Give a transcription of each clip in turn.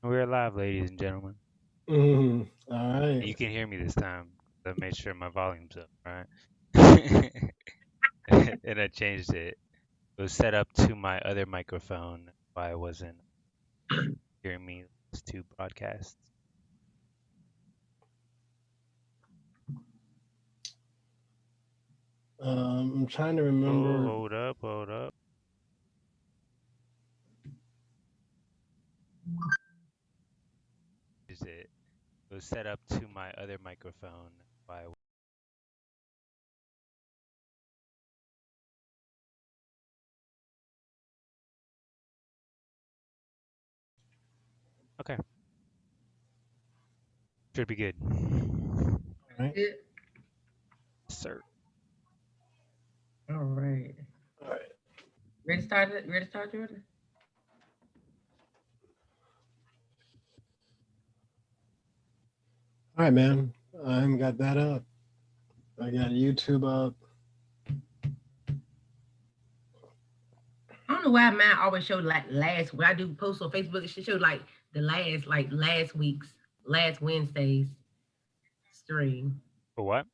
We're live, ladies and gentlemen. All And you right. can hear me this time. I made sure my volume's up, right? And I changed it. It was set up to my other microphone why I wasn't hearing me last two broadcasts. I'm trying to Oh, remember. hold up, hold up. Is it? It was set up to my other microphone why okay. Should be good. All right. Good. Sir. All right. All right. Ready to start it? Ready to start, Jordan? All right, man. I got that up. I got YouTube up. I don't know why mine always show like last when I do post on Facebook, it should show like last week's last Wednesday's stream. For what?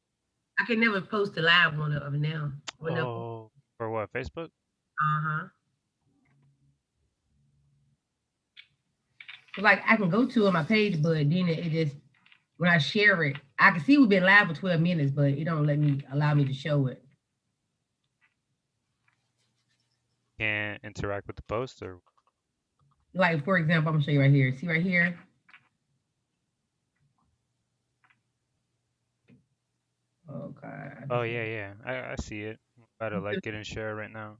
I can never post a live one of it now. Whenever. Oh, for what? Facebook? Uh-huh. Like I can go to on my page, but then it just when I share it, I can see we've been live for 12 minutes, but it don't let me allow me to show it. Can't interact with the post or Like for example, I'm gonna show you right here. See right here? Oh God. I oh just yeah. I see it. I'm about to like it and share it right now.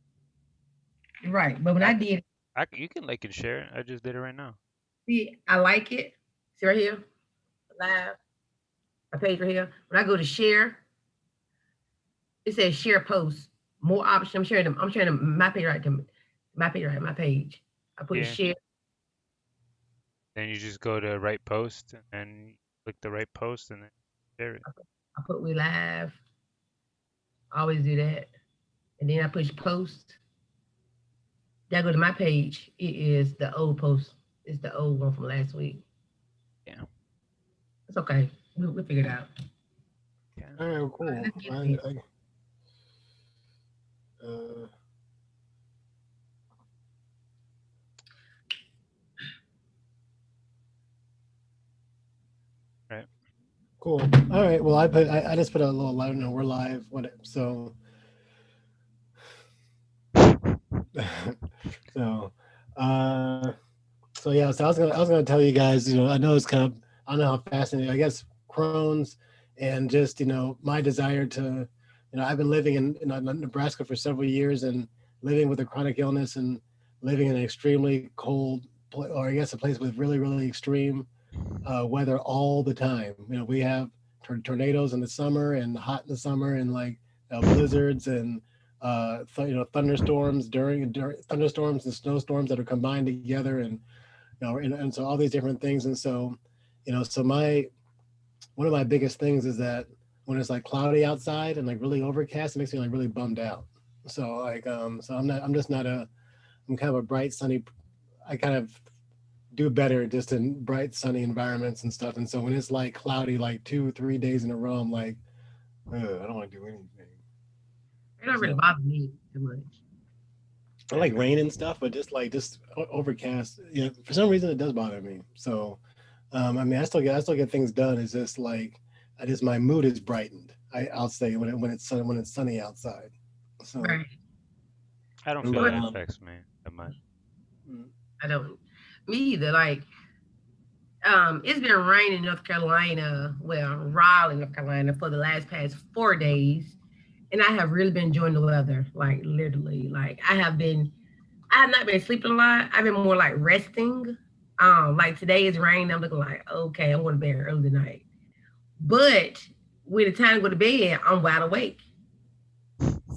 right. But when I I can did you can like and share it. I just did it right now. see, I like it. See right here, live, my page right here. When I go to share, it says share post, more options. I'm sharing them. I'm sharing them, my page right to my page right, my page. I put Yeah. share. Then you just go to right post and then click the right post and then share it. I put we live. I always do that, and then I push post. Then I go to my page. It is the old post. It's the old one from last week. Yeah. It's okay. We'll figure it out. Yeah. All right. Well, All right, cool. let's get it. Uh, Right. cool. All right. Well, I just put a little live. No, we're live. What? So so uh so yeah. So I was gonna tell you guys. I know it's kind of I don't know how fascinating. I guess Crohn's and just my desire to I've been living in Nebraska for several years and living with a chronic illness and living in an extremely cold or I guess a place with really really extreme weather all the time. We have tornadoes in the summer and hot in the summer and like blizzards and thunderstorms during thunderstorms and snowstorms that are combined together and so all these different things and so my one of my biggest things is that when it's like cloudy outside and like really overcast, it makes me like really bummed out. So I'm just not a I'm kind of a bright sunny. I kind of do better just in bright sunny environments and stuff. And so when it's like cloudy like 2 3 days in a row, I'm like, I don't want to do anything. It don't really So bother me too much. I like rain and stuff, but just overcast. For some reason it does bother me. So I mean, I still get things done. It's just like I just my mood is brightened. I'll say when it's sunny outside. So, Right. I don't feel but But that affects me that much. I don't. Me either. Like, it's been raining in North Carolina, well, Raleigh, North Carolina, for the last past 4 days, and I have really been enjoying the weather. Like, literally, like I have not been sleeping a lot. I've been more like resting. Like today is rain. I'm looking like, okay, I'm going to bed early tonight. But when the time to go to bed, I'm wide awake.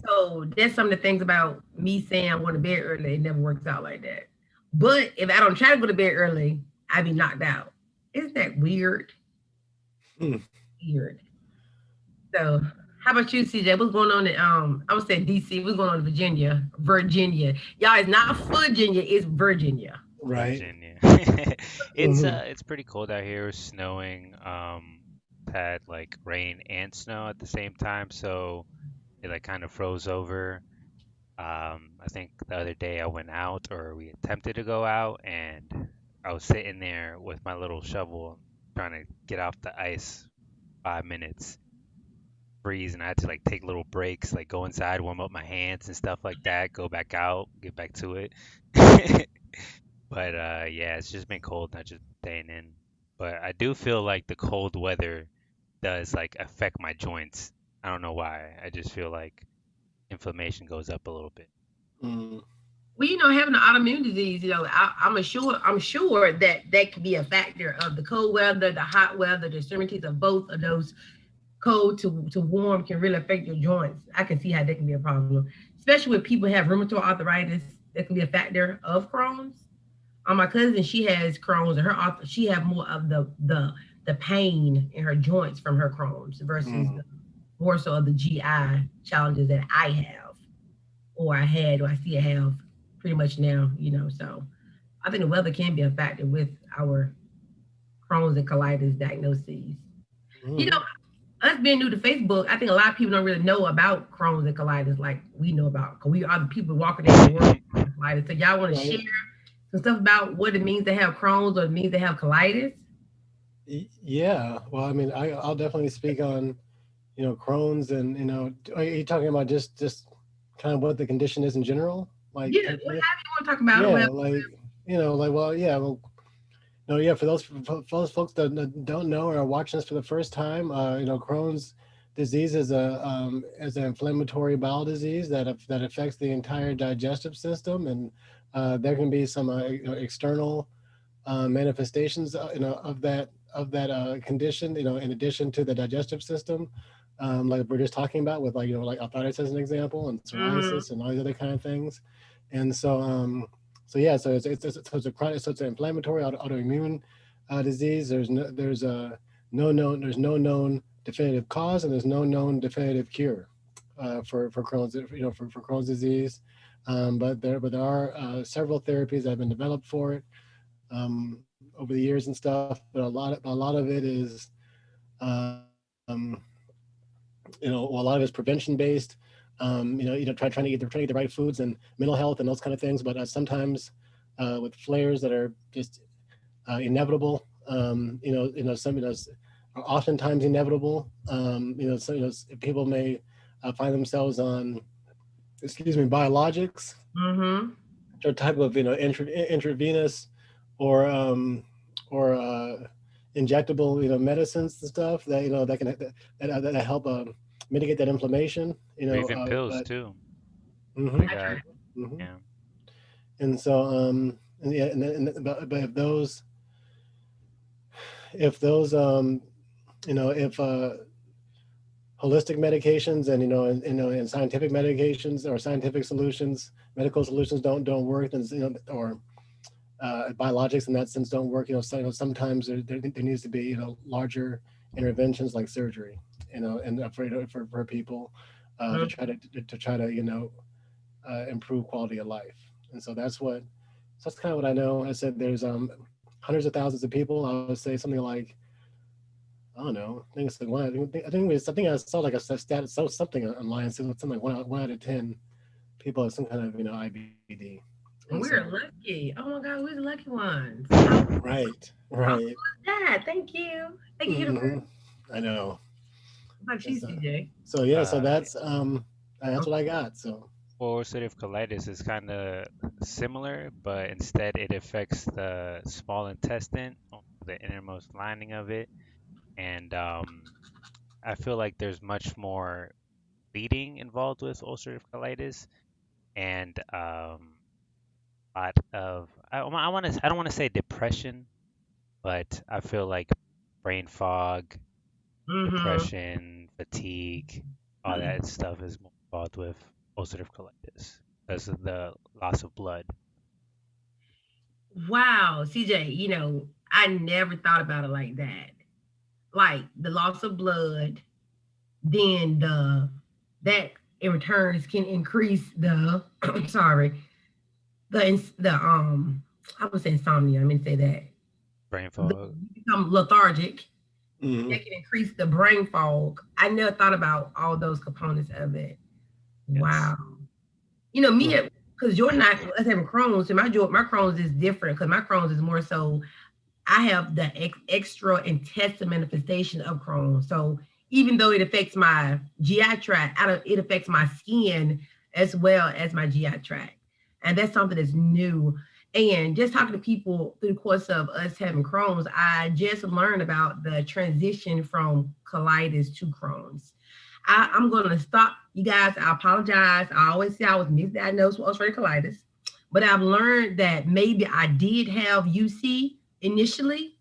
So that's some of the things about me saying I'm going to bed early. It never works out like that. But if I don't try to go to bed early, I be knocked out. Isn't that weird? hmm. Weird. So how about you, CJ? What's going on in I would say DC, what's going on in Virginia? Virginia. Y'all, it's not Virginia, it's Virginia. Right. Virginia. Hmm. It's pretty cold out here, snowing. Had like rain and snow at the same time, so it like kind of froze over. I think the other day I went out, or we attempted to go out, and I was sitting there with my little shovel trying to get off the ice 5 minutes, freeze, and I had to like take little breaks, like go inside, warm up my hands and stuff like that, go back out, get back to it. But yeah, it's just been cold, not just staying in. But I do feel like the cold weather does like affect my joints. I don't know why. I just feel like inflammation goes up a little bit. Mm. Well, having an autoimmune disease, I'm sure that could be a factor of the cold weather, the hot weather, the extremities of both of those cold to warm can really affect your joints. I can see how that can be a problem, especially when people have rheumatoid arthritis. That can be a factor of Crohn's. My cousin, she has Crohn's, and she have more of the pain in her joints from her Crohn's versus Mm. more so of the GI challenges that I have, or I had, or I still have pretty much now. So I think the weather can be a factor with our Crohn's and colitis diagnoses. You know, Mm. us being new to Facebook, I think a lot of people don't really know about Crohn's and colitis like we know about, because we are the people walking in the world with colitis. So y'all want to share Right. some stuff about what it means to have Crohn's or it means to have colitis? Yeah. Well, I mean, I'll definitely speak on, Crohn's, and are you talking about just kind of what the condition is in general, like Yeah, typically? whatever you want to talk about. Yeah, Well, like well, yeah, well, no, yeah. For those folks that don't know or are watching this for the first time, Crohn's disease is an inflammatory bowel disease that affects the entire digestive system, and there can be some external manifestations of that condition. In addition to the digestive system, like we're just talking about with like arthritis as an example, and mm-hmm, psoriasis and all these other kind of things. And so yeah, so it's a chronic, so it's an inflammatory autoimmune disease. There's no known definitive cause, and there's no known definitive cure for Crohn's, for Crohn's disease. But there are several therapies that have been developed for it over the years and stuff. But a lot of it is, um, a lot of it's prevention based. Trying to get the right foods and mental health and those kind of things. But sometimes with flares that are just inevitable, some are oftentimes inevitable. People may find themselves on, biologics, mm-hmm. or type of intravenous or injectable medicines and stuff that that help mitigate that inflammation. Or even pills But too. hmm I got, hmm yeah. and so and yeah, but if those if holistic medications and and scientific medications or scientific solutions, medical solutions don't work, then or biologics in that sense don't work. Sometimes there needs to be larger interventions like surgery. And for people to try to improve quality of life. And so that's kind of what I know. I said there's hundreds of thousands of people. I would say something like, I don't know. I think it's like one. I think I saw like a stat, so something online, so something like one out of 10 people have some kind of IBD. And And so we're lucky. Oh my God, we're the lucky ones. right, How right. cool is that? Thank you. Thank you, Universe. Hmm. I know. What about you, It's, CJ? so yeah, so Uh, that's Oh, what I got. So well, ulcerative colitis is kind of similar, but instead it affects the small intestine, the innermost lining of it, and I feel like there's much more bleeding involved with ulcerative colitis, and a lot of I don't want to say depression, but I feel like brain fog, mm-hmm. depression, fatigue, all that stuff is more involved with ulcerative colitis because of the loss of blood. Wow, CJ, I never thought about it like that. Like the loss of blood, then that in returns can increase the sorry, the I would say insomnia. I mean, say that. Brain fog. You become lethargic. Mm-hmm. That can increase the brain fog. I never thought about all those components of it. Yes. Wow. You know, me, Right. because you're not us having Crohn's, and my Crohn's is different because my Crohn's is more so I have the extra intestine manifestation of Crohn's. So even though it affects my GI tract, it affects my skin as well as my GI tract. And that's something that's new. And just talking to people through the course of us having Crohn's, I just learned about the transition from colitis to Crohn's. I'm going to stop you guys. I apologize. I always say I was misdiagnosed with ulcerative colitis, but I've learned that maybe I did have UC initially,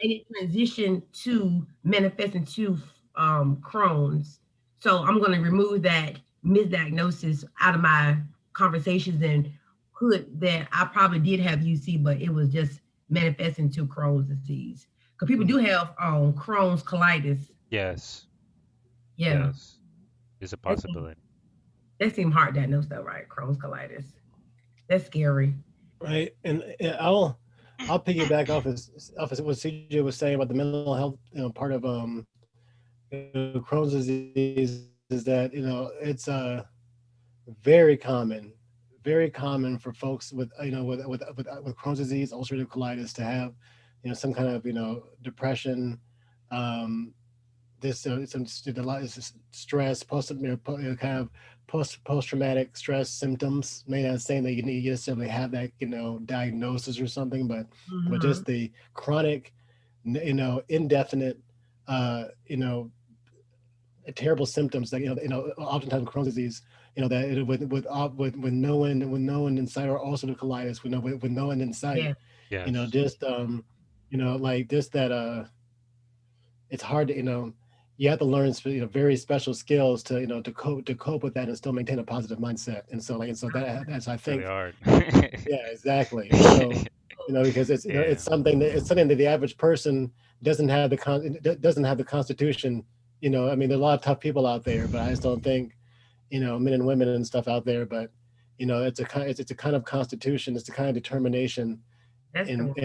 and it transitioned to manifesting to Crohn's. So I'm going to remove that misdiagnosis out of my conversations and put that I probably did have UC, but it was just manifesting to Crohn's disease. Because people do have Crohn's colitis. Yes. Yeah, Yes. It's a that seems, possibility. that seems hard diagnosed though, right? Crohn's colitis. That's scary. Right. And I'll piggyback off of what CJ was saying about the mental health, part of Crohn's disease is that it's very common for folks with with Crohn's disease, ulcerative colitis, to have some kind of depression, um, this some a lot of stress, kind of post traumatic stress symptoms. May not saying that you need necessarily have that diagnosis or something, but Mm-hmm. just the chronic, indefinite, uh, you know terrible symptoms that oftentimes with Crohn's disease, that with no one in sight, or also the colitis with no one in sight, Yeah. Yes. just like just that it's hard to you have to learn very special skills to to cope with that and still maintain a positive mindset. And so that's I It's really think. hard. Yeah, exactly. And so because Yeah. it's something that the average person doesn't have the constitution. I mean, there are a lot of tough people out there, but I just don't think men and women and stuff out there. But it's a kind of constitution. It's a kind of determination That's the word.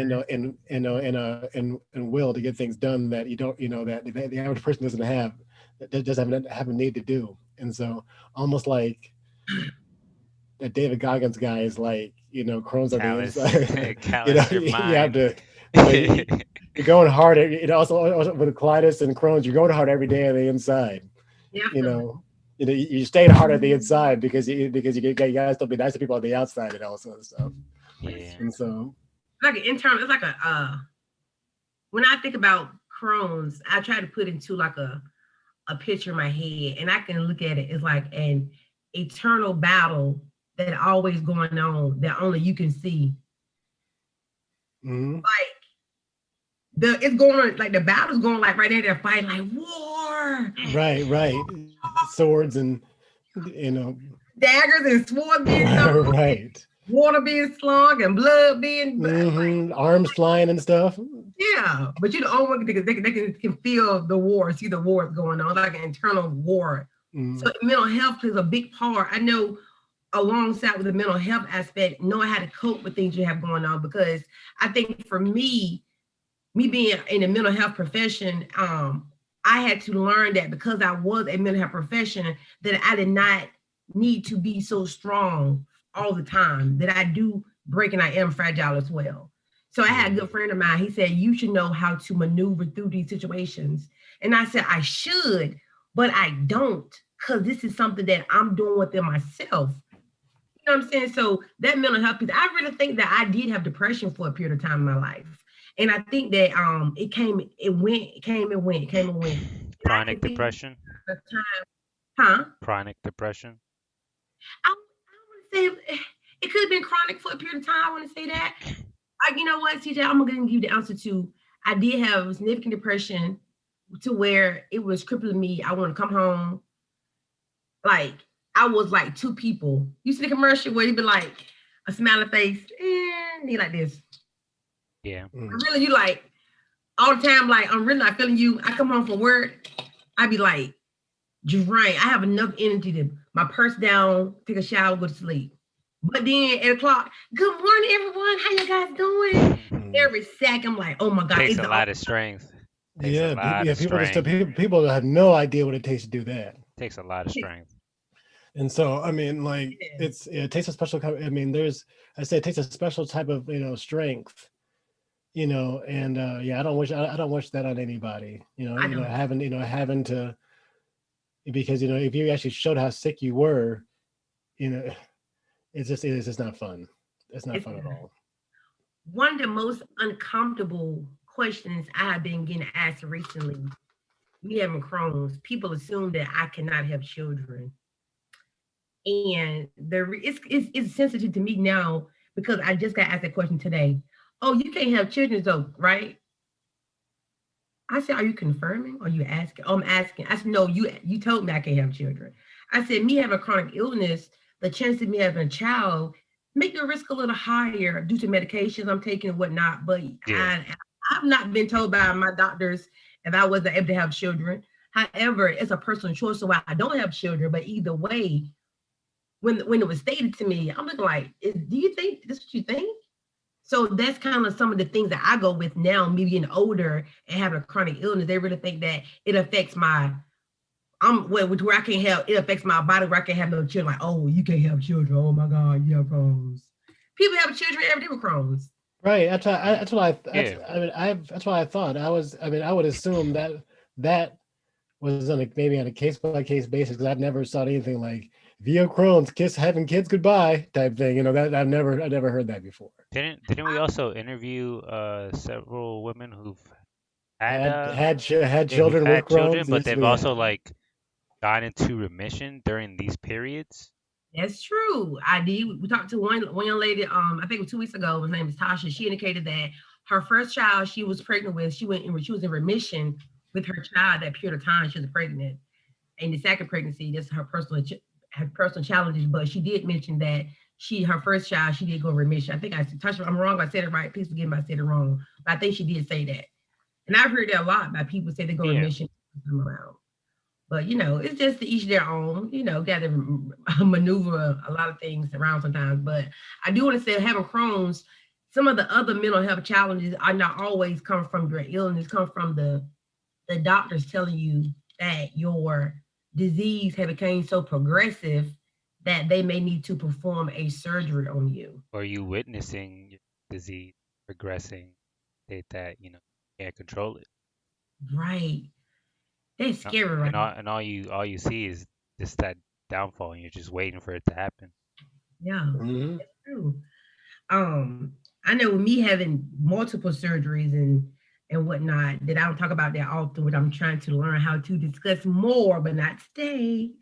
and will to get things done that you don't that the average person doesn't have, that doesn't have a need to do. And so almost like that David Goggins guy is like, Crohn's on the Callous, inside. callous your You have mind. to, you're going hard. Also with colitis and Crohn's, you're going hard every day on the inside. You have You to. know, you're staying hard on the inside because you guys don't be nice to people on the outside and all sorts of stuff. Yeah. And so, Like an internal. It's like a. When I think about Crohn's, I try to put into like a picture in my head, and I can look at it as like an eternal battle that always going on that only you can see. mhm, Like it's going on, like the battle's going like right there. They're fighting like war, right, swords and you know, daggers and swords being thrown, right, water being slung, and blood being like arms flying and stuff. yeah. But you're the only one that can feel the war, see the war going on, like an internal war. So Mm, mental health plays a big part. I know alongside with the mental health aspect, knowing how to cope with things you have going on. Because I think for me being in the mental health profession, I had to learn that because I was a mental health profession, that I did not need to be so strong all the time, that I do break and I am fragile as well. So I had a mm, good friend of mine. He said, you should know how to maneuver through these situations. And I said, I should, but I don't, because this is something that I'm doing within myself. You know what I'm saying? So that mental health piece, I really think that I did have depression for a period of time in my life. And I think that it came, it went, it came and went, it came and went. And I can Chronic think depression. of a time, huh? Chronic depression. I want to say it could have been chronic for a period of time. I want to say that. You know what, CJ, I'm gonna give you the answer to. I did have significant depression to where it was crippling me. I want to come home. Like I was like two people. You see the commercial where you be like a smiling face and you like this. Yeah. mm, Really, you like all the time. Like I'm really not feeling you. I come home from work. I be like drained. I have enough energy to my purse down, take a shower, go to sleep. But then at o'clock, good morning, everyone. How you guys doing? Every second, I'm like, oh my God, Takes it's a all lot of strength. Takes a Yeah, lot yeah. of strength. People have no idea what it takes to do that. Takes a lot of strength. And so, I mean, like, yeah. it takes a special. I mean, I say it takes a special type of strength, and yeah, I don't wish that on anybody. I don't. Having to, because if you actually showed how sick you were, you know, it's just not fun. It's not It's fun at all. one of the most uncomfortable questions I have been getting asked recently. Me having Crohn's, people assume that I cannot have children, and it's sensitive to me now because I just got asked that question today. Oh, you can't have children, though, right? I said, are you confirming? Or are you asking? Oh, I'm asking. I said, no, you told me I can't have children. I said, me having a chronic illness, the chance of me having a child make the risk a little higher due to medications I'm taking and whatnot. But Yeah. I've not been told by my doctors if I wasn't able to have children. However, it's a personal choice, so why I don't have children. But either way, when it was stated to me, I'm looking like, do you think this is what you think? So that's kind of some of the things that I go with now, me being older and having a chronic illness. They really think that it affects where I can't have, it affects my body where I can't have no children. Like, oh, you can't have children. Oh my God, you have Crohn's. People have children every day with Crohn's. Right. That's what Yeah. that's why I thought I would assume that was maybe on a case by case basis, because I've never saw anything like via Crohn's having kids goodbye type thing. That I've never heard that before. Didn't we also interview several women had Had who've children with had children, Crohn's. but Yes, they've we also have. like gone into remission during these periods? That's true. I did. We talked to one young lady. I think it was 2 weeks ago. Her name is Tasha. She indicated that her first child she was pregnant with, she was in remission with her child that period of time she was pregnant. And the second pregnancy, that's her personal challenges. But she did mention that her first child she did go in remission. I think I said Tasha. I'm wrong. If I said it right. Please forgive me. If I said it wrong. But I think she did say that. And I've heard that a lot by people say they go in Yeah. remission come around. But it's just to each their own. Got to maneuver a lot of things around sometimes. But I do want to say, having Crohn's, some of the other mental health challenges are not always come from your illness. Come from the doctors telling you that your disease has become so progressive that they may need to perform a surgery on you. Or you witnessing your disease progressing, state that, can't control it. Right. That's Uh, scary, right? And all you see is just that downfall, and you're just waiting for it to happen. Yeah, Hmm. that's true. I know with me having multiple surgeries and whatnot, that I don't talk about that often, but I'm trying to learn how to discuss more, but not today.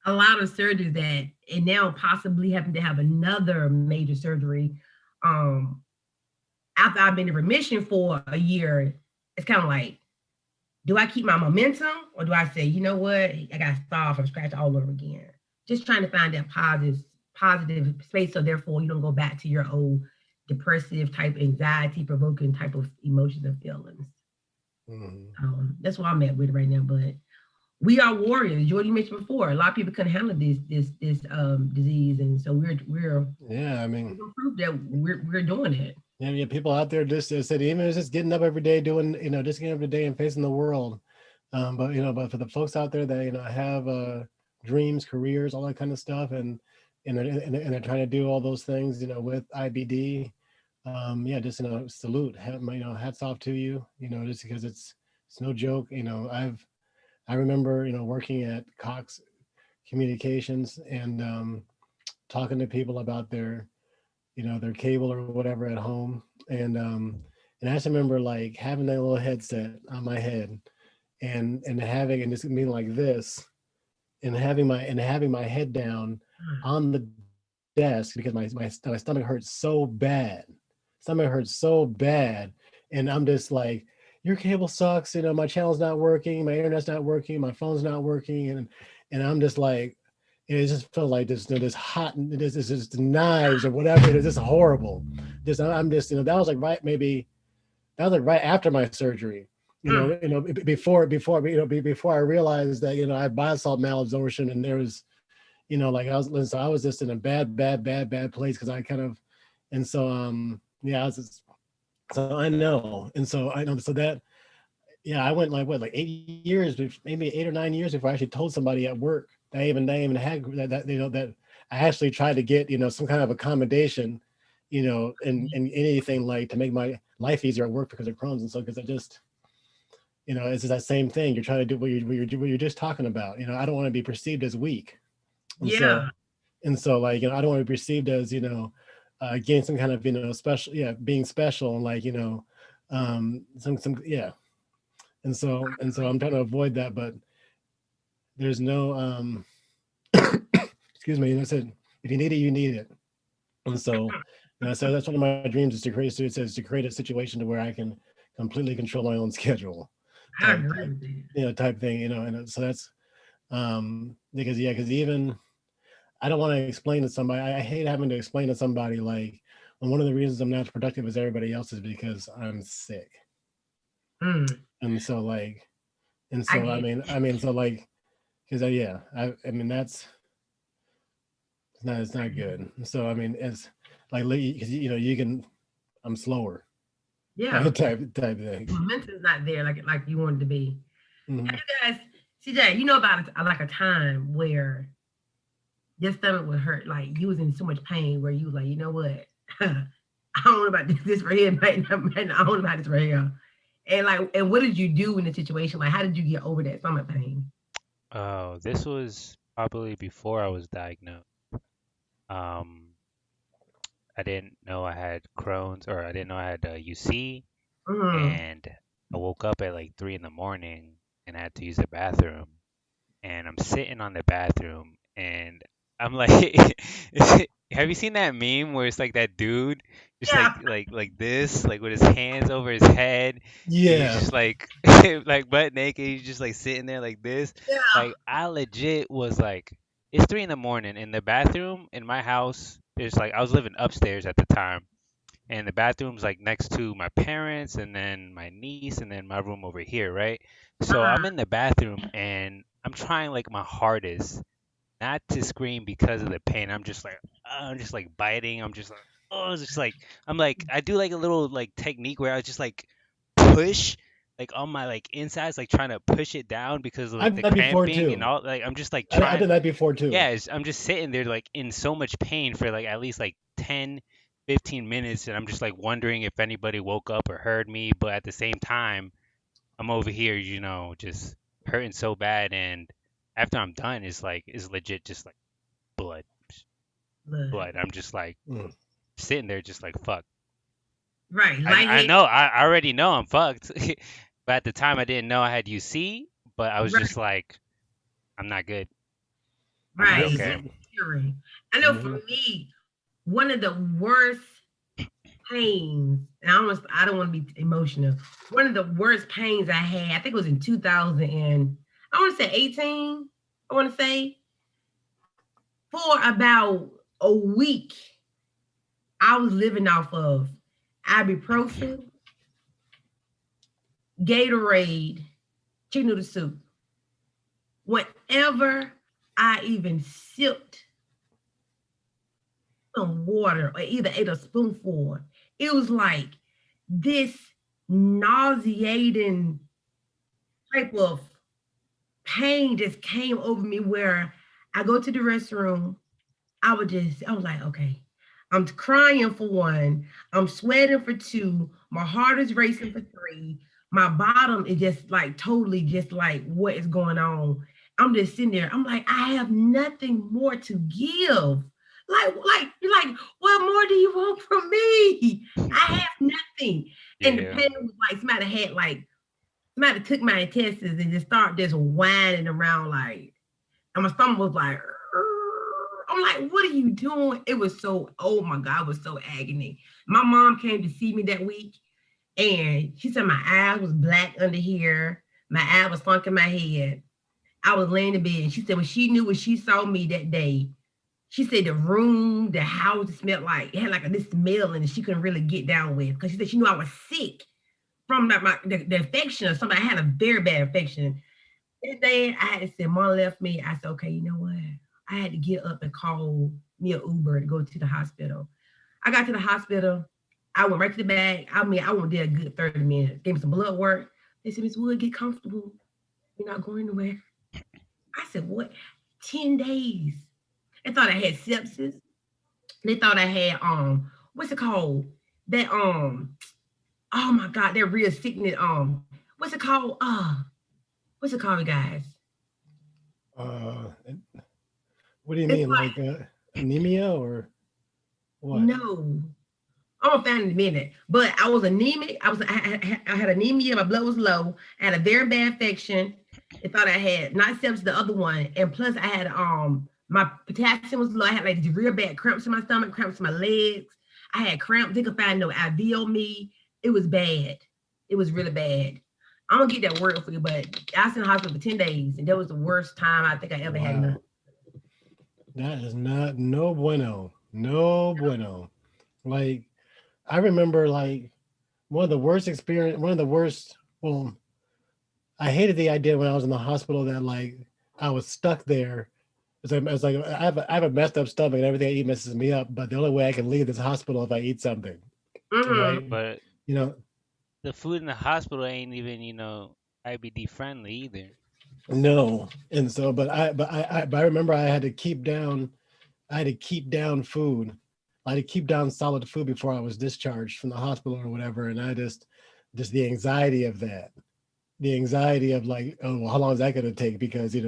A lot of surgeries that, and now possibly having to have another major surgery. Um, After I've been in remission for a year, it's kind of like, do I keep my momentum or do I say, you know what, I got to start from scratch all over again? Just trying to find that positive space, so therefore you don't go back to your old depressive type, anxiety provoking type of emotions and feelings. Hmm. That's what I'm at with right now. But we are warriors. Jordy mentioned before, a lot of people couldn't handle this disease, and so we're Yeah, I we're mean, gonna prove that we're doing it. yeah, people out there just said, even if it's just getting up every day, doing, just getting up every day and facing the world. But for the folks out there that have dreams, careers, all that kind of stuff, and they're trying to do all those things, with IBD. Yeah, just salute. Hats off to you. Just because it's no joke. I remember working at Cox Communications and talking to people about their cable or whatever at home, and I just remember like having that little headset on my head and having and just being like this and having my head down on the desk because my stomach hurt so bad. Stomach hurt so bad. And I'm just like, your cable sucks, my channel's not working, my internet's not working, my phone's not working, and I'm just like, it just felt like this hot, this just knives or whatever. It was just horrible. I'm just, that was like that was like right after my surgery. Mm. Before I realized that I had bile salt malabsorption, and there was like so I was just in a bad place because I kind of, and so yeah, I was just, so I know, and so I know, so that, yeah, I went like what, like 8 years, maybe 8 or 9 years before I actually told somebody at work that I even had that that I actually tried to get some kind of accommodation, and anything like to make my life easier at work because of Crohn's, and so because I just, it's just that same thing. You're trying to do what you're just talking about. I don't want to be perceived as weak, and so Yeah. like I don't want to be perceived as getting some kind of special, yeah, being special, and like some yeah, and so I'm trying to avoid that, but there's no excuse me. And I said, if you need it, you need it. And so, so that's one of my dreams, is to create. So it says to create a situation to where I can completely control my own schedule, I type, agree with that. type thing. And so that's because yeah, because even I don't want to explain to somebody. I hate having to explain to somebody like, and one of the reasons I'm not as productive as everybody else is because I'm sick. Mm, And so like, and I so get it. I mean, so like, because yeah, I mean that's it's not good. So I mean, it's like because you can, I'm slower, Yeah. type thing. Momentum's not there like you want it to be. Hmm. Have you guys, CJ, about like a time where your stomach would hurt, like you was in so much pain where you was like, you know what? I don't know about this right here, man. I don't know about this right here. And like, and what did you do in the situation? Like, how did you get over that stomach pain? Oh, this was probably before I was diagnosed. Um, I didn't know I had Crohn's, or I didn't know I had UC, Mm, and I woke up at like 3 in the morning and I had to use the bathroom, and I'm sitting on the bathroom and I'm like, have you seen that meme where it's like that dude just yeah, like this, like with his hands over his head, and he's Yeah, just like like butt naked, he's just like sitting there like this. yeah. Like I legit was like, it's 3 in the morning in the bathroom in my house. There's like, I was living upstairs at the time, and the bathroom's like next to my parents and then my niece and then my room over here, right? So I'm in the bathroom and I'm trying like my hardest not to scream because of the pain. I'm just like biting. I'm just like, oh, it's just like, I'm like, I do like a little like technique where I just like push like on my like insides, like trying to push it down because of like I've the done that before cramping and too. all. Like I'm just like I trying. did that before too. Yeah, I'm just sitting there like in so much pain for like at least like 10, 15 minutes, and I'm just like wondering if anybody woke up or heard me, but at the same time, I'm over here, just hurting so bad, and after I'm done, it's legit just like blood, Look, blood. I'm just like Mm. sitting there just like fuck. right, I lightheaded, know, I already know I'm fucked. But at the time I didn't know I had UC, but I was right, just like, I'm not good. I'm not This right. is okay. it. Hearing. I know for Hmm. me, one of the worst pains, and I don't want to be emotional. One of the worst pains I had, I think it was in 2000 and I want to say 18. I want to say for about a week, I was living off of ibuprofen, Gatorade, chicken noodle soup. Whenever I even sipped some water or either ate a spoonful, it was like this nauseating type of pain just came over me where I go to the restroom. I was like, okay, I'm crying for one, I'm sweating for two, my heart is racing for three, my bottom is just like totally just like what is going on. I'm just sitting there. I'm like, I have nothing more to give. Like, what more do you want from me? I have nothing. And the Yeah. pain was like somebody took my intestines and just started just whining around like, and my stomach was like, I'm like, what are you doing? It was so, oh my God, it was so agony. My mom came to see me that week and she said my eyes was black under here. My eye was sunk in my head. I was laying in bed and she said when she knew when she saw me that day, she said the room, the house smelled like, it had like this smell and she couldn't really get down with because she said she knew I was sick from the infection or something. I had a very bad infection. That day I had to say, Mom left me. I said, okay, you know what? I had to get up and call me an Uber to go to the hospital. I got to the hospital. I went right to the bag. I mean, I went there a good 30 minutes. Gave me some blood work. They said, Miss Wood, get comfortable. You're not going anywhere. I said, what? 10 days. They thought I had sepsis. They thought I had what's it called? That oh my God, that real sickness. What's it called? What's it called, you guys? Uh, what do you It's mean, like anemia or what? no. I'm gonna find it in a minute. But I was anemic. I had anemia. My blood was low. I had a very bad infection. They thought I had not sepsis, the other one, and plus I had my potassium was low. I had like these real bad cramps in my stomach, cramps in my legs. I had cramps. They could find no IV on me. It was bad. It was really bad. I'm gonna get that word for you, but I was in the hospital for 10 days, and that was the worst time I think I ever had. Wow. That is not no bueno. No bueno. Like I remember like one of the worst, well, I hated the idea when I was in the hospital that like I was stuck there. It's like I have a messed up stomach and everything I eat messes me up, but the only way I can leave this hospital if I eat something. Mm-hmm. Right? But You know, the food in the hospital ain't even, IBD friendly either. no. And so but I remember I had to keep down food. I had to keep down solid food before I was discharged from the hospital or whatever. And I just the anxiety of that, the anxiety of like, oh, well, how long is that going to take? Because, I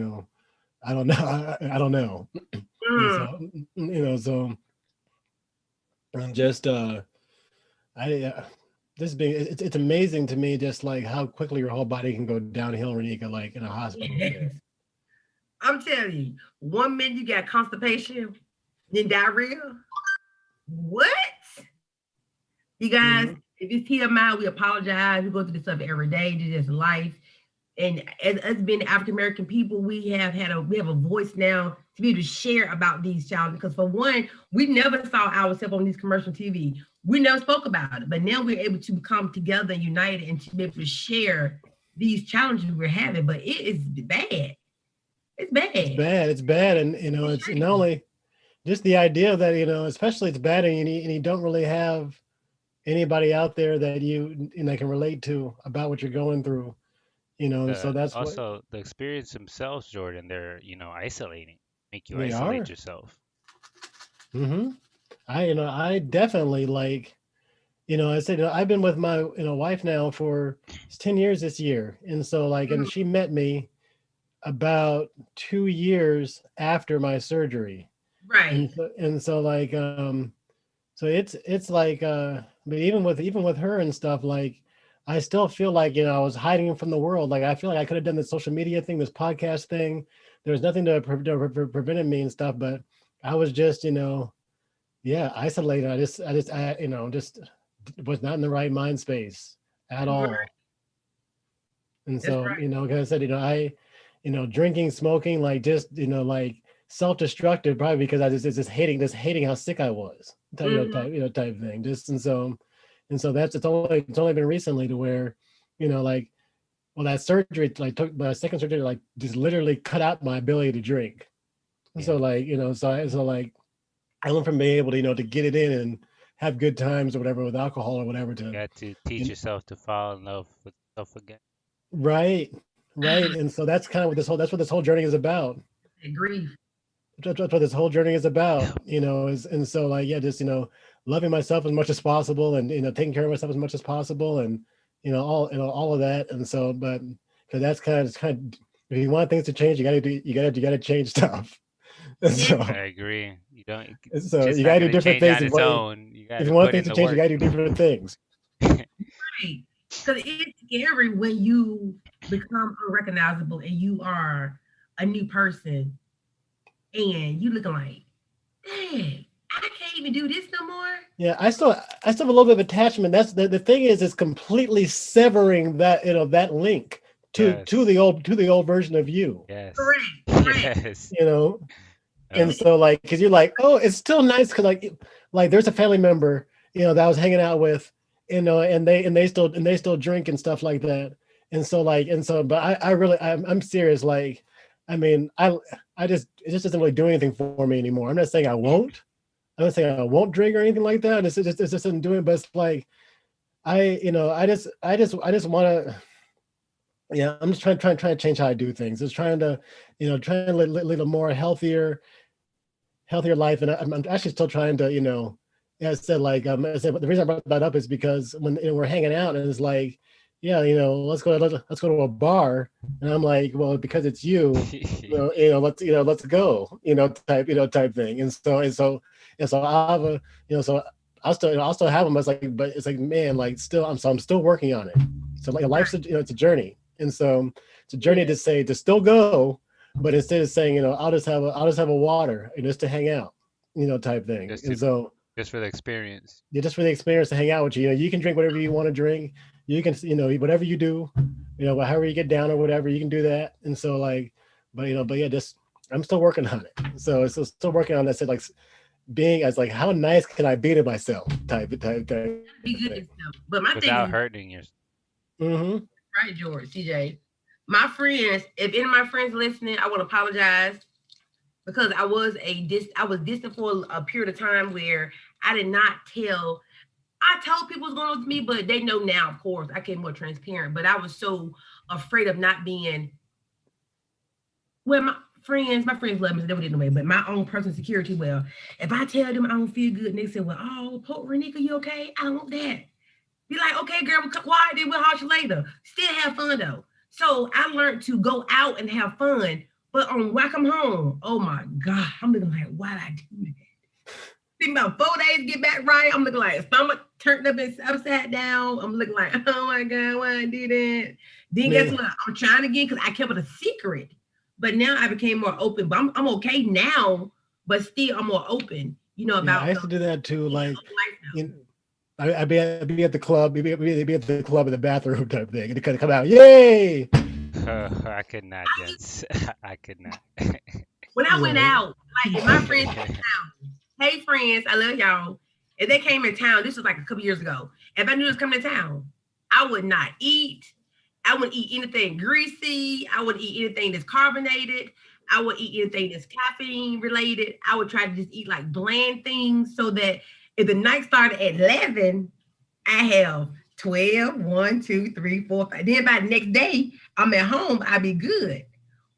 don't know. I don't know. And Mm-hmm. so, so I'm just, I, this being, it's amazing to me, just like how quickly your whole body can go downhill, Renika, like in a hospital Yes. stay. I'm telling you, 1 minute you got constipation, then diarrhea. What? You guys, Mhm. if it's TMI, we apologize. We go through this stuff every day. This is life. And as us being African American people, we have a voice now to be able to share about these challenges. Because for one, we never saw ourselves on these commercial TV. We never spoke about it. But now we're able to come together and united and to be able to share these challenges we're having. But it is bad. It's It's bad. bad. It's bad. And, It's it's not shame. only just the idea that, especially it's bad and you don't really have anybody out there that can relate to about what you're going through, so The that's what also the experience themselves, Jordan, they're, isolating, make you they isolate are. yourself. Hmm. I definitely like, I said, I've been with my, wife now for it's 10 years this year. And so like, and Mm, she met me about 2 years after my surgery. right. And so like, so it's like, but even with her and stuff, like, I still feel like, I was hiding from the world. Like, I feel like I could have done the social media thing, this podcast thing. There was nothing to prevented me and stuff, but I was just, yeah, isolated. Just was not in the right mind space at Right. all. And That's so, right. like I said, drinking, smoking, like just, like self-destructive, probably because I just hating how sick I was, Hmm. type thing. Just and so that's it's only been recently to where, like, well, that surgery like took my second surgery like just literally cut out my ability to drink. And Yeah. so like, like I went from being able to, to get it in and have good times or whatever with alcohol or whatever You to, got to teach you yourself to fall in love with yourself again. right, right. And so that's kind of that's what this whole journey is about. That grief. That's what this whole journey is about, and so like, yeah, just, loving myself as much as possible and, taking care of myself as much as possible and, all of that. And so, but because it's kind of, if you want things to change, you got to change stuff. And Yeah. so, I agree. You don't. It's so just you not got to do gonna different change things on its own. You got if to you want put things in to the change, you work. got to do different things. Right. Because it's scary when you become unrecognizable and you are a new person and you looking like, dang, I can't even do this no more. Yeah, I still have a little bit of attachment. That's the thing is completely severing that, that link to Yes. the old version of you. Yes. Correct. Correct. Yes. You know, Yep. and so like, because you're like, oh, it's still nice because like there's a family member, that I was hanging out with, and they still drink and stuff like that. And so like, but I really I'm serious. Like, I mean, I it just doesn't really do anything for me anymore. I'm not saying I won't. I'm not saying I won't drink or anything like that. It just doesn't do it. But it's like I just want to. Yeah, I'm just trying to change how I do things. Just trying to, trying to live a more healthier life. And I'm actually still trying to, yeah, I said like I said, but the reason I brought that up is because when we're hanging out and it's like, yeah, let's go to a bar, and I'm like, well, because it's you, let's go, type thing, and so I have a, so I'll still have them. But it's like, man, like still, I'm still working on it. So like life's it's a journey, and so it's a journey to still go, but instead of saying, I'll just have a water and just to hang out, type thing, and so. Just for the experience. Yeah, just for the experience to hang out with you. You can drink whatever you want to drink. You can, whatever you do, however you get down or whatever, you can do that. And so like, but yeah, just I'm still working on it. So it's still working on that. So like being as like, how nice can I be to myself? Type. Be good to yourself. But my without thing hurting yourself. Mm-hmm. Right, George, CJ. My friends, if any of my friends listening, I want to apologize. Because I was distant for a period of time where I did not tell. I told people what's going on with me, but they know now, of course. I became more transparent, but I was so afraid of not being. Well, my friends love me, so they didn't know, but my own personal security. Well, if I tell them I don't feel good, and they say, "Well, oh, Pope Renika, you okay?" I don't want that. Be like, "Okay, girl, why? Then we'll holler you later." Still have fun though. So I learned to go out and have fun. But on when I come home, oh my God, I'm looking like, why'd I do that? Think about 4 days to get back right. I'm looking like stomach turned up and upside down. I'm looking like, oh my God, why I did that? Then guess what? I'm trying again because I kept it a secret. But now I became more open. But I'm okay now, but still I'm more open. About. I used to do that too. Like, I'd be at the club, be at the club in the bathroom type thing, and it kind of come out, yay! I could not, gents. I could not. When I went out, like if my friends came in town, hey friends, I love y'all. If they came in town, this was like a couple years ago. If I knew it was coming to town, I would not eat. I wouldn't eat anything greasy. I wouldn't eat anything that's carbonated. I would eat anything that's caffeine related. I would try to just eat like bland things so that if the night started at 11, I have 12, 1, 2, 3, 4, 5. Then by the next day, I'm at home, I'll be good.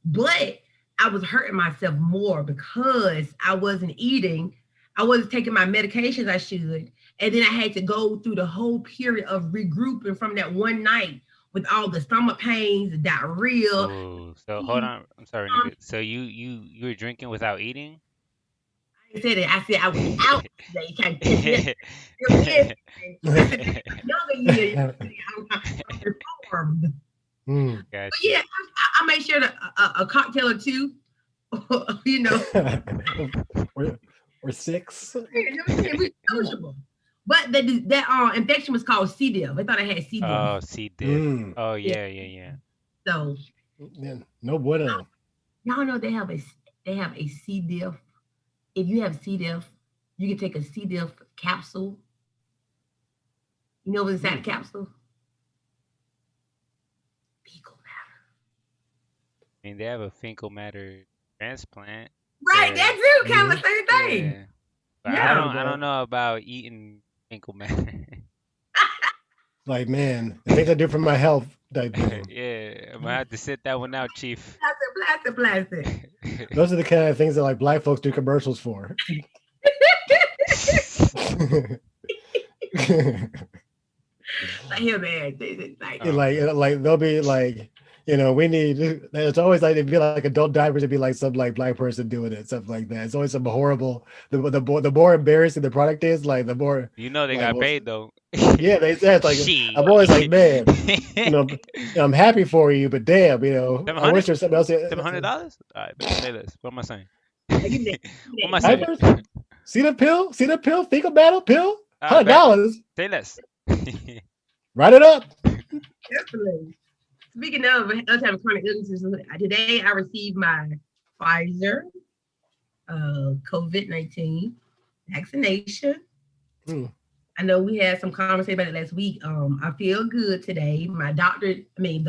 But I was hurting myself more because I wasn't eating. I wasn't taking my medications I should. And then I had to go through the whole period of regrouping from that one night with all the stomach pains, the diarrhea. Oh, so hold on. I'm sorry, nigga. So you were drinking without eating? I said it. I said I was out today. You can't catch it. Younger year, I'm reformed. But yeah, I made sure that a cocktail or two, or 6. Sociable. But that infection was called C. diff. I thought I had C. diff. Oh, C. diff. Oh yeah. So no bueno. Y'all know they have a C. diff. If you have C. diff, you can take a C. diff capsule. You know what's inside the capsule? Fecal matter. I mean, they have a fecal matter transplant. Right, that too, kind of the same thing. Yeah. But I don't know about eating fecal matter. Like, man, the things I do for my health. Yeah, I'm gonna have to sit that one out, Chief. Plastic. Those are the kind of things that like black folks do commercials for. Like here, man. Like they'll be like, we need. It's always like it'd be like adult diapers. It'd be like some like black person doing it, stuff like that. It's always some horrible. The more embarrassing the product is, like the more. They got paid though. Yeah, they said like I'm always like, man, I'm happy for you, but damn, I wish there's something else. $700? All right, say this. What am I saying? What am I saying? See the pill? Fecal matter pill? $100. Say less. Write it up. Definitely. Speaking of other type of chronic illnesses, today I received my Pfizer COVID-19 vaccination. I know we had some conversation about it last week. I feel good today. My doctor, I'm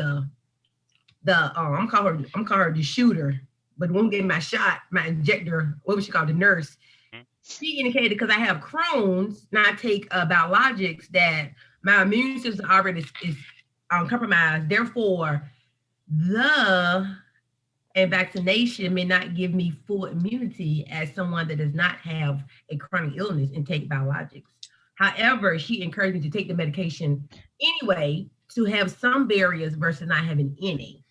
calling her the shooter. But when we gave my shot, my injector, what was she called, the nurse, Mhm. she indicated because I have Crohn's and I take biologics that my immune system already is compromised. Therefore, the and vaccination may not give me full immunity as someone that does not have a chronic illness and take biologics. However, she encouraged me to take the medication anyway to have some barriers versus not having any.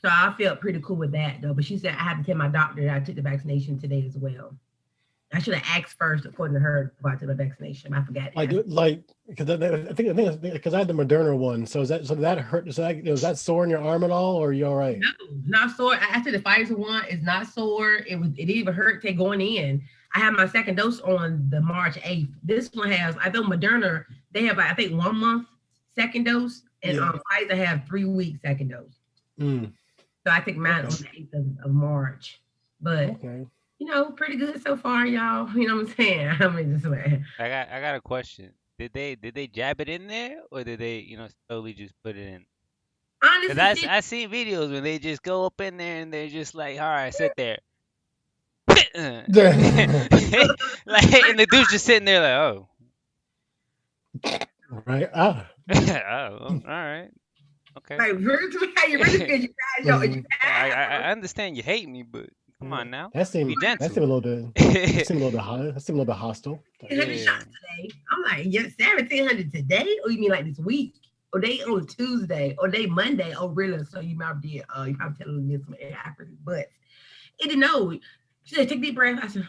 So I felt pretty cool with that though. But she said I had to tell my doctor that I took the vaccination today as well. I should have asked first, according to her, about the vaccination. I forgot. Like because I think because I had the Moderna one. So that hurt? So that was that sore in your arm at all, or are you all right? No, not sore. I said the Pfizer one is not sore. It didn't even hurt to going in. I had my second dose on the March 8th. This one has, I think Moderna, they have I think 1 month second dose, and Pfizer have 3 weeks second dose. Mm. So I think mine on the 8th of March. But pretty good so far, y'all. You know what I'm saying? I mean, just man. I got a question. Did they jab it in there, or did they slowly just put it in? Because Honestly, I seen videos when they just go up in there and they're just like, all right, sit there. Like, and the dude's just sitting there like, oh. Right. Oh, all right. Okay. like, how you really feel? I understand you hate me, but come on now. That seemed Be gentle. a little bit. That seemed a little bit hostile. Shots today. I'm like, yeah, 1,700 today, or you mean like this week? Or they on Tuesday, or they Monday? Oh, really? So you might be, you probably telling me some African, but it didn't know. She said, take deep breath. I said,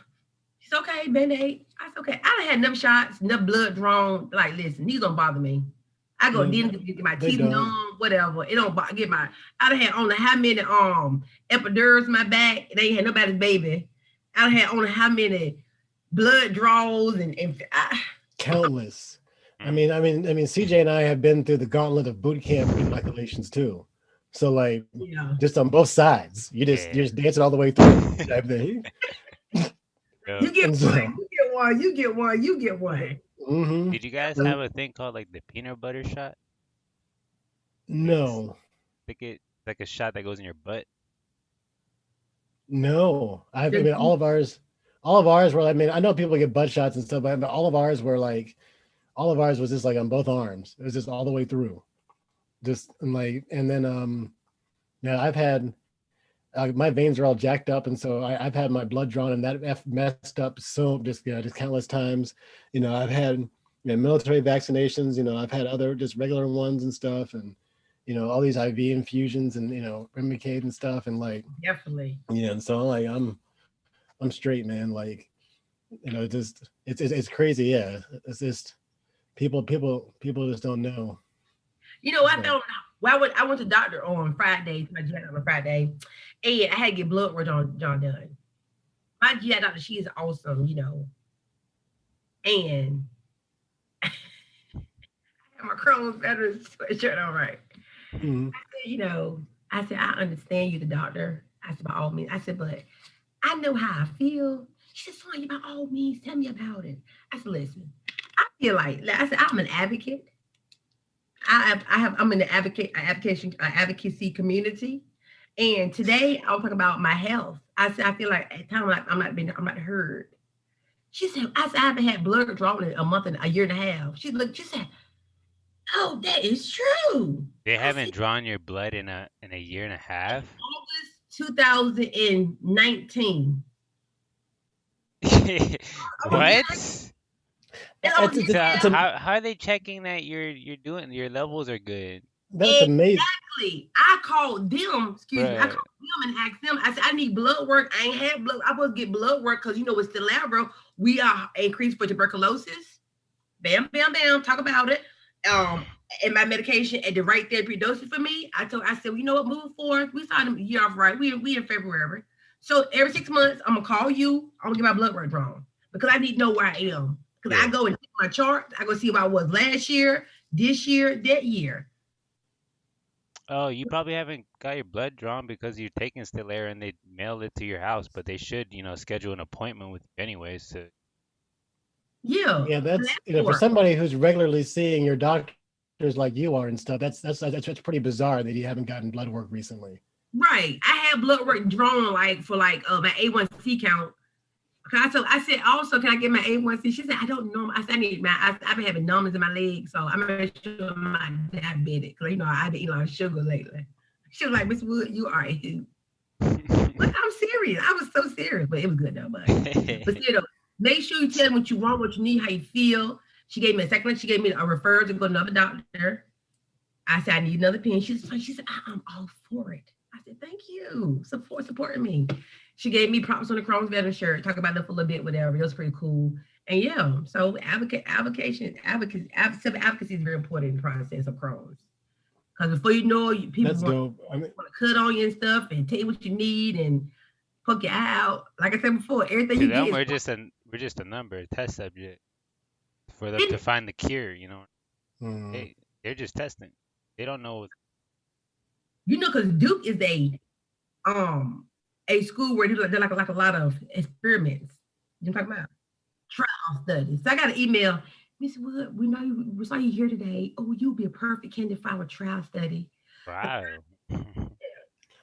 it's okay, Band-Aid. I said, okay. I done had enough shots, enough blood drawn. Like, listen, these don't bother me. I go get my teeth numb, whatever. It don't get my. I done had only how many epidurals in my back. They ain't had nobody's baby. I done had only how many blood draws and countless. I mean, CJ and I have been through the gauntlet of boot camp inoculations too. So like, just on both sides, you just dance it all the way through. Type thing. You get one. You get one. Mm-hmm. Did you guys have a thing called like the peanut butter shot? No. It's like a shot that goes in your butt. No, I mean all of ours were. I mean, I know people get butt shots and stuff, but all of ours was just like on both arms. It was just all the way through. And then I've had my veins are all jacked up, and so I've had my blood drawn, and that messed up so just countless times. I've had military vaccinations. I've had other just regular ones and stuff, and all these IV infusions and Remicade and stuff, and like definitely. And so like I'm straight, man. Like just it's crazy. Yeah, it's just people just don't know. I found. Well, I went to the doctor on Friday, my GI doctor on Friday, and I had to get blood work done. My GI doctor, she is awesome, and I have my Crohn's veteran sweatshirt on, right? Mm-hmm. I said, I understand you, the doctor. I said, by all means. I said, but I know how I feel. She said, Sonya, by all means, tell me about it. I said, listen, I feel like I said, I'm an advocate. I'm in the advocacy community, and today I'll talk about my health. I said I feel like at times like I'm not heard. She said I haven't had blood drawn in a year and a half. She said, oh, that is true. They haven't drawn your blood in a year and a half. August 2019. What? How are they checking that your levels are good? That's amazing. Exactly. I called them. I called them and asked them. I said, I need blood work. I ain't had blood. I supposed to get blood work because with the lab, bro, we are increased for tuberculosis. Bam, bam, bam. Talk about it. And my medication at the right therapy dosage for me. I said, you know what? Moving forward, we started the year off right. We in February. So every 6 months, I'm gonna call you. I'm gonna get my blood work drawn because I need to know where I am. Because I go and check my chart. I go see where I was last year, this year, that year. Oh, you probably haven't got your blood drawn because you're taking Stellaire and they mail it to your house, but they should, schedule an appointment with you anyways to. Yeah, that's for somebody who's regularly seeing your doctors like you are and stuff. That's pretty bizarre that you haven't gotten blood work recently. Right. I had blood work drawn like for like my A1C count. I said also, can I get my A1C? She said, I don't know. I said, I need I've been having numbness in my legs, so I'm not sure I'm not diabetic. Cause you know I've been eating a lot of sugar lately. She was like, Miss Wood, you are a hoot. But I'm serious. I was so serious, but it was good though. But still, make sure you tell them what you want, what you need, how you feel. She gave me a second. She gave me a referral to go to another doctor. I said, I need another pen. She said, I'm all for it. I said, thank you for supporting me. She gave me props on the Crohn's veteran shirt. Talk about that for a little bit, whatever. It was pretty cool. And yeah, so advocacy is very important in the process of Crohn's. Because before you know it, people That's want dope. I mean, to cut on you and stuff and tell you what you need and poke your eye out. Like I said before, everything To you them, get we're just a number, a test subject for them to is find the cure. You know, mm, they're just testing. They don't know. because Duke is a school where they're like a lot of experiments. You know what I'm talking about? Trial studies. So I got an email. Miss Wood, we saw you here today. Oh, you'll be a perfect candidate for our trial study. Wow.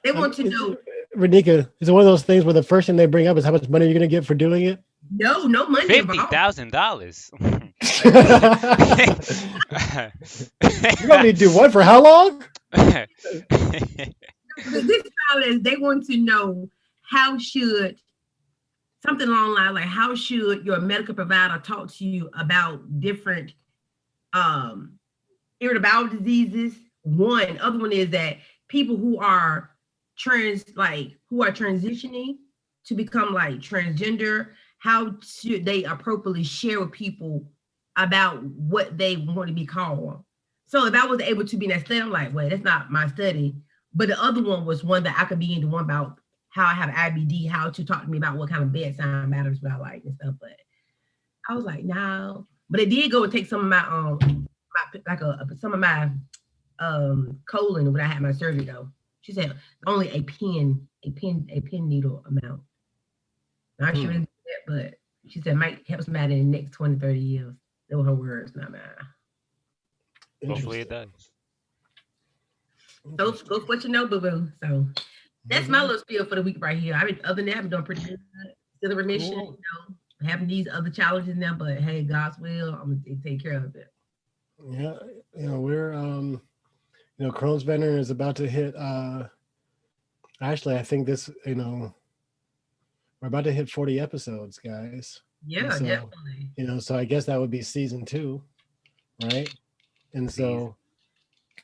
They want to know. Renika, is it one of those things where the first thing they bring up is how much money you're going to get for doing it? No money involved. $50,000. You want me to do what for how long? This trial is they want to know how should something along the line like how should your medical provider talk to you about different um irritable bowel diseases. One, other one is that people who are transitioning to become like transgender, how should they appropriately share with people about what they want to be called? So if I was able to be in that study, I'm like, well, that's not my study. But the other one was one that I could be in the one about how I have IBD, how to talk to me about what kind of bedside matters what I like and stuff. But I was like, no. But it did go and take some of some of my colon when I had my surgery though. She said only a pin needle amount. Not sure that, but she said might help somebody in the next 20, 30 years. Those were her words, not mine. Hopefully it does. So go for what you know, boo boo. So that's my little spiel for the week right here. Other than that, I've been doing pretty good. Still in remission, Cool. having these other challenges now, but hey, God's will, I'm gonna take care of it. Yeah, we're Crohn's veteran is about to hit actually I think this, we're about to hit 40 episodes, guys. Yeah, so, definitely. So I guess that would be season 2, right? And so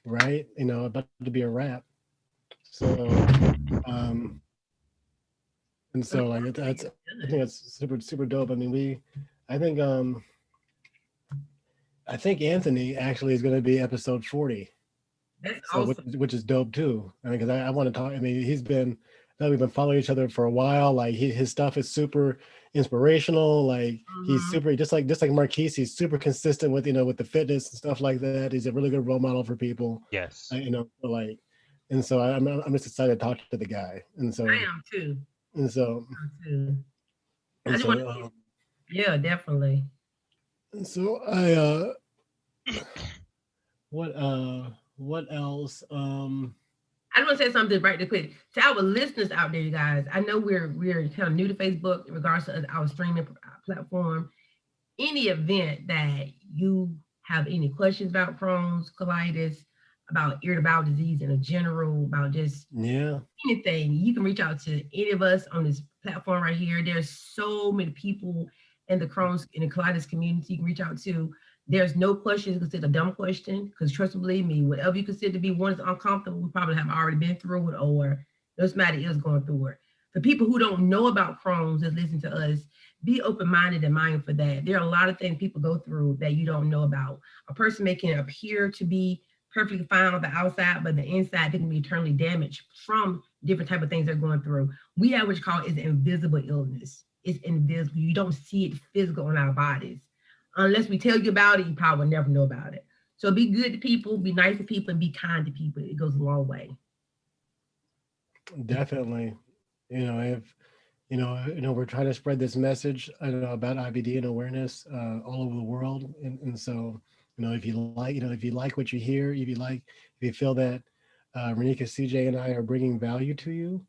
right, about to be a wrap. So and so like I think that's super dope. I mean, I think Anthony actually is going to be episode 40. That's So awesome. which is dope too. I mean, because I want to talk. I mean, we've been following each other for a while. Like his stuff is super inspirational. Like he's super just like Marquise. He's super consistent with with the fitness and stuff like that. He's a really good role model for people. Yes. And so I'm just excited to talk to the guy. And so I am too. And so, yeah, definitely. And so what else? I just want to say something right quick to our listeners out there, you guys. I know we're kind of new to Facebook in regards to our streaming platform. Any event that you have any questions about Crohn's, colitis, about irritable bowel disease in a general, about just anything, you can reach out to any of us on this platform right here. There's so many people in the Crohn's and the colitis community you can reach out to. There's no question considered a dumb question because trust and believe me, whatever you consider to be one is uncomfortable, we probably have already been through it or somebody is going through it. For people who don't know about Crohn's and listen to us, be open-minded and mindful for that. There are a lot of things people go through that you don't know about. A person may can appear to be perfectly fine on the outside, but the inside they can be eternally damaged from different type of things they're going through. We have what you call is invisible illness. It's invisible. You don't see it physical on our bodies. Unless we tell you about it, you probably will never know about it. So be good to people, be nice to people, and be kind to people. It goes a long way. Definitely. If we're trying to spread this message about IBD and awareness all over the world, and so if you like what you hear, if you feel that Renika, CJ, and I are bringing value to you.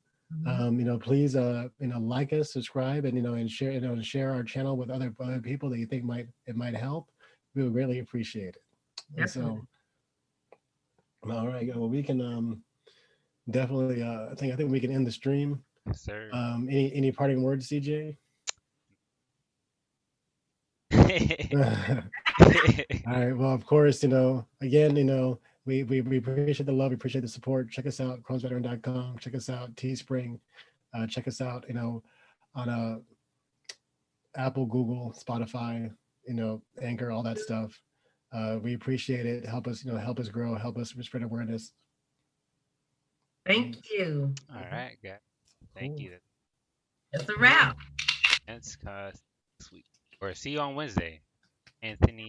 Please, like us, subscribe, and and share, and share our channel with other people that you think it might help. We would greatly appreciate it. And so, all right, well, we can definitely. I think we can end the stream. Yes, sir. Any parting words, CJ? All right. Well, of course, again, we appreciate the love, we appreciate the support. Check us out, crohnsveteran.com. Check us out, Teespring. Check us out, on Apple, Google, Spotify, Anchor, all that stuff. We appreciate it. Help us, help us grow, help us spread awareness. Thank you. All right, guys. Thank you. That's a wrap. Next week, or see you on Wednesday, Anthony.